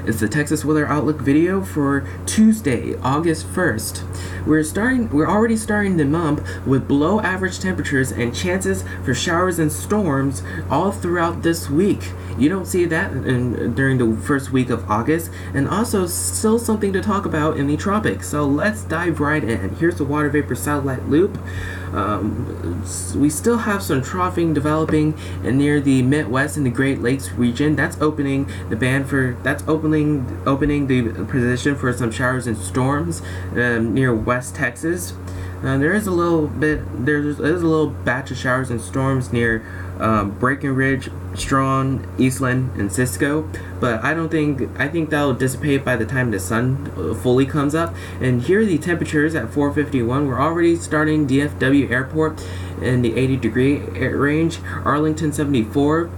It's the Texas Weather Outlook video for Tuesday, August 1st. We're already starting the month with below average temperatures and chances for showers and storms all throughout this week. You don't see that during the first week of August, and also still something to talk about in the tropics. So let's dive right in. Here's the water vapor satellite loop. We still have some troughing developing near the Midwest and the Great Lakes region. That's opening the position for some showers and storms near West Texas. There is a little batch of showers and storms near Breckenridge, Strawn, Eastland, and Cisco, but I think that'll dissipate by the time the sun fully comes up. And here are the temperatures at 4:51. We're already starting DFW Airport in the 80-degree range, Arlington 74,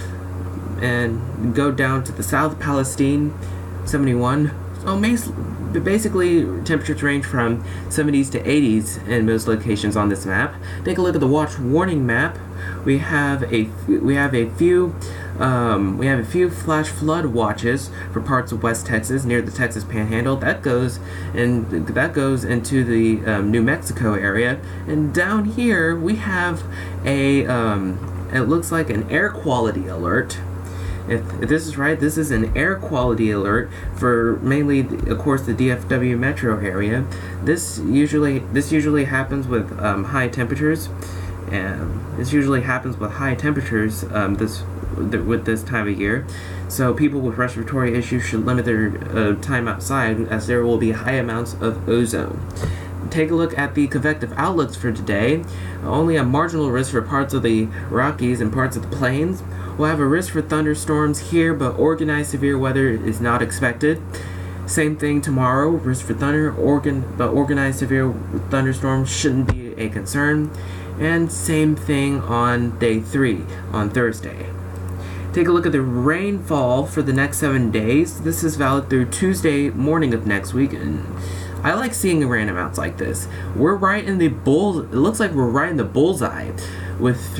and go down to the South Palestine 71. So basically, temperatures range from 70s to 80s in most locations on this map. Take a look at the watch warning map. We have a few flash flood watches for parts of West Texas near the Texas Panhandle. That goes into the New Mexico area. And down here we have it looks like an air quality alert. If this is right, this is an air quality alert for mainly, of course, the DFW metro area. This usually happens with high temperatures. This usually happens with high temperatures with this time of year. So people with respiratory issues should limit their time outside, as there will be high amounts of ozone. Take a look at the convective outlooks for today. Only a marginal risk for parts of the Rockies and parts of the plains. We'll have a risk for thunderstorms here, but organized severe weather is not expected. Same thing tomorrow, risk for thunder, but organized severe thunderstorms shouldn't be a concern. And same thing on day 3, on Thursday. Take a look at the rainfall for the next 7 days. This is valid through Tuesday morning of next week, and I like seeing the rain amounts like this. It looks like we're right in the bullseye with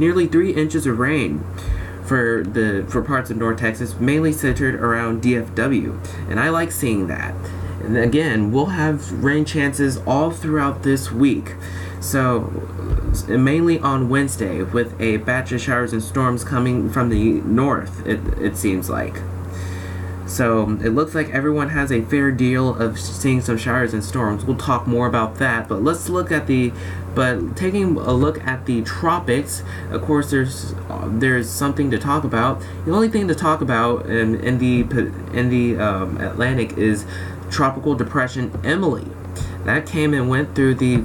nearly 3 inches of rain for parts of North Texas, mainly centered around DFW, and I like seeing that. And again, we'll have rain chances all throughout this week. So mainly on Wednesday, with a batch of showers and storms coming from the north, it seems like. So it looks like everyone has a fair deal of seeing some showers and storms. We'll talk more about that, but taking a look at the tropics, of course, there's something to talk about. The only thing to talk about in the Atlantic is Tropical Depression Emily. That came and went through the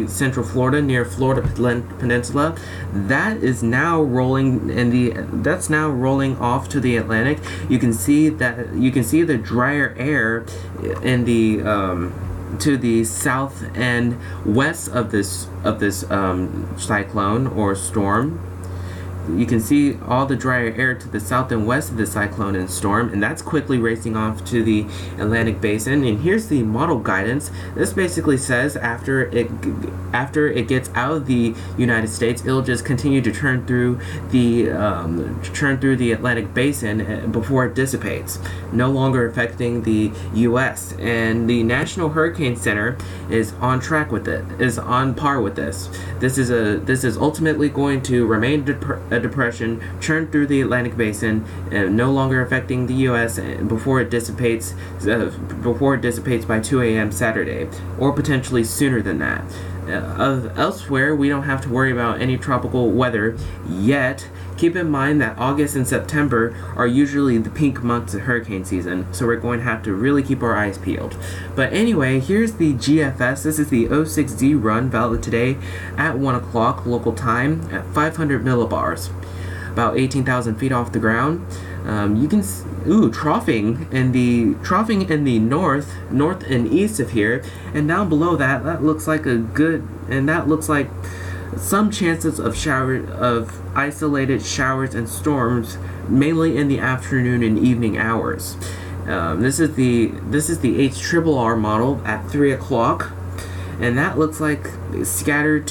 central Florida near Florida Peninsula. That is now rolling off to the Atlantic. You can see the drier air in the to the south and west of this cyclone or storm. You can see all the drier air to the south and west of the cyclone and storm, and that's quickly racing off to the Atlantic basin. And here's the model guidance. This basically says after it gets out of the United States, it'll just continue to churn through the Atlantic basin before it dissipates, no longer affecting the U.S. And the National Hurricane Center is on par with this. This is ultimately going to remain a depression, churn through the Atlantic basin, no longer affecting the U.S. before it dissipates by 2 a.m. Saturday, or potentially sooner than that. Elsewhere, we don't have to worry about any tropical weather yet. Keep in mind that August and September are usually the peak months of hurricane season, so we're going to have to really keep our eyes peeled. But anyway, here's the GFS. This is the 06Z run, valid today at 1 o'clock local time at 500 millibars, about 18,000 feet off the ground. You can troughing in the north and east of here, and down below that looks like some chances of isolated showers and storms, mainly in the afternoon and evening hours. This is the HRRR model at 3 o'clock. and that looks like scattered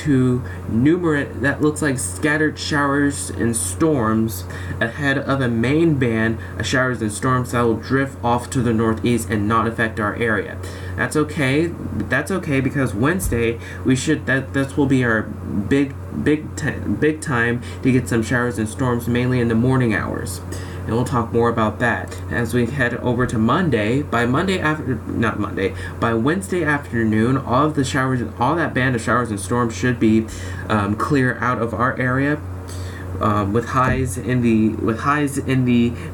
showers and storms ahead of a main band of showers and storms that will drift off to the northeast and not affect our area. That's okay. That's okay because Wednesday this will be our big time to get some showers and storms, mainly in the morning hours. And we'll talk more about that as we head over to Monday. By Wednesday afternoon, all that band of showers and storms should be clear out of our area, with highs in the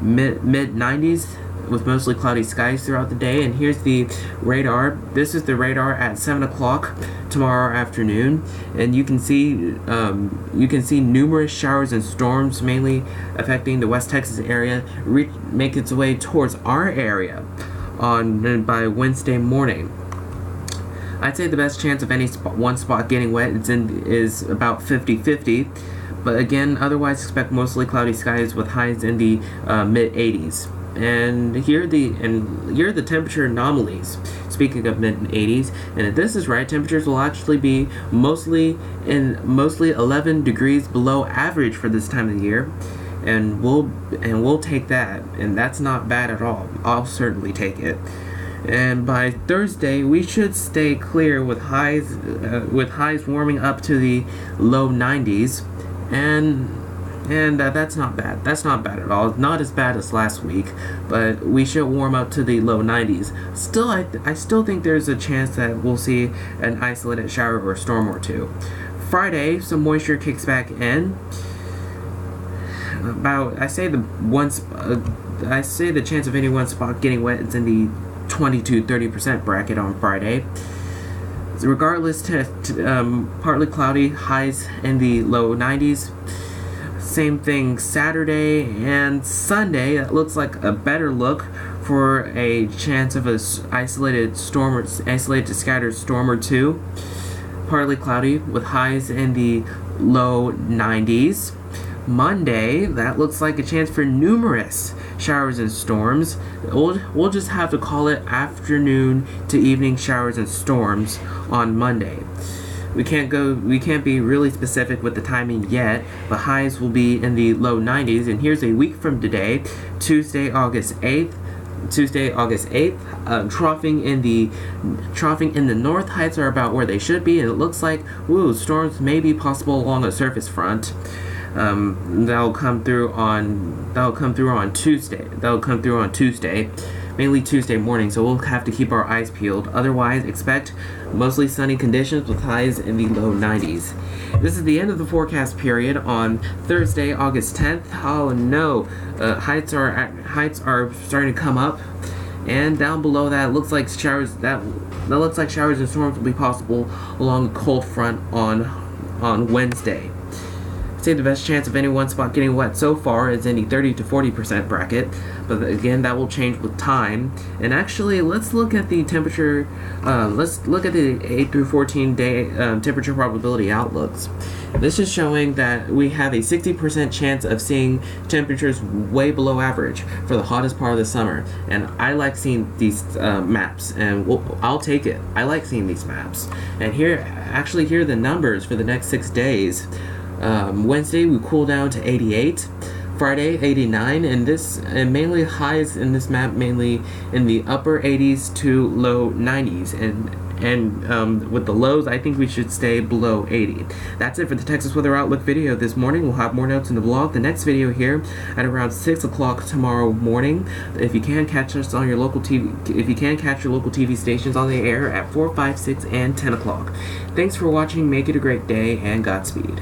mid 90s. With mostly cloudy skies throughout the day. And here's the radar. This is the radar at 7 o'clock tomorrow afternoon, and you can see numerous showers and storms, mainly affecting the West Texas area, make its way towards our area by Wednesday morning. I'd say the best chance of any one spot getting wet is about 50-50. But again, otherwise expect mostly cloudy skies with highs in the mid 80s. And here are the temperature anomalies. Speaking of mid 80s, and if this is right, temperatures will actually be mostly 11 degrees below average for this time of the year, and we'll take that, and that's not bad at all. I'll certainly take it. And by Thursday, we should stay clear with highs warming up to the low 90s, and that's not bad. That's not bad at all. Not as bad as last week, but we should warm up to the low 90s. Still, I still think there's a chance that we'll see an isolated shower or storm or two. Friday, some moisture kicks back in. I say the chance of any one spot getting wet is in the 20 to 30% bracket on Friday. Regardless, partly cloudy, highs in the low 90s. Same thing Saturday and Sunday. It looks like a better look for a chance of a isolated to scattered storm or two. Partly cloudy with highs in the low 90s. Monday, that looks like a chance for numerous showers and storms. We'll just have to call it afternoon to evening showers and storms on Monday. We can't be really specific with the timing yet, but highs will be in the low 90s. And here's a week from today, Tuesday, August 8th, troughing in the north. Heights are about where they should be, and it looks like storms may be possible along a surface front. That'll come through on Tuesday, mainly Tuesday morning, so we'll have to keep our eyes peeled. Otherwise, expect mostly sunny conditions with highs in the low 90s. This is the end of the forecast period on Thursday, August 10th. Oh no, heights are starting to come up, and down below that, it looks like showers and storms will be possible along the cold front on Wednesday. I'd say the best chance of any one spot getting wet so far is in the 30 to 40% bracket, but again, that will change with time. And actually, let's look at the temperature. Let's look at the 8 through 14 day temperature probability outlooks. This is showing that we have a 60% chance of seeing temperatures way below average for the hottest part of the summer. And I like seeing these maps, and I'll take it. I like seeing these maps. And here are the numbers for the next 6 days. Wednesday we cool down to 88, Friday 89, and mainly highs in this map mainly in the upper 80s to low 90s, and with the lows I think we should stay below 80. That's it for the Texas Weather Outlook video this morning. We'll have more notes in the blog. The next video here at around 6 o'clock tomorrow morning. If you can catch us on your local TV, if you can catch your local TV stations on the air at 4, 5, 6, and 10 o'clock. Thanks for watching. Make it a great day, and Godspeed.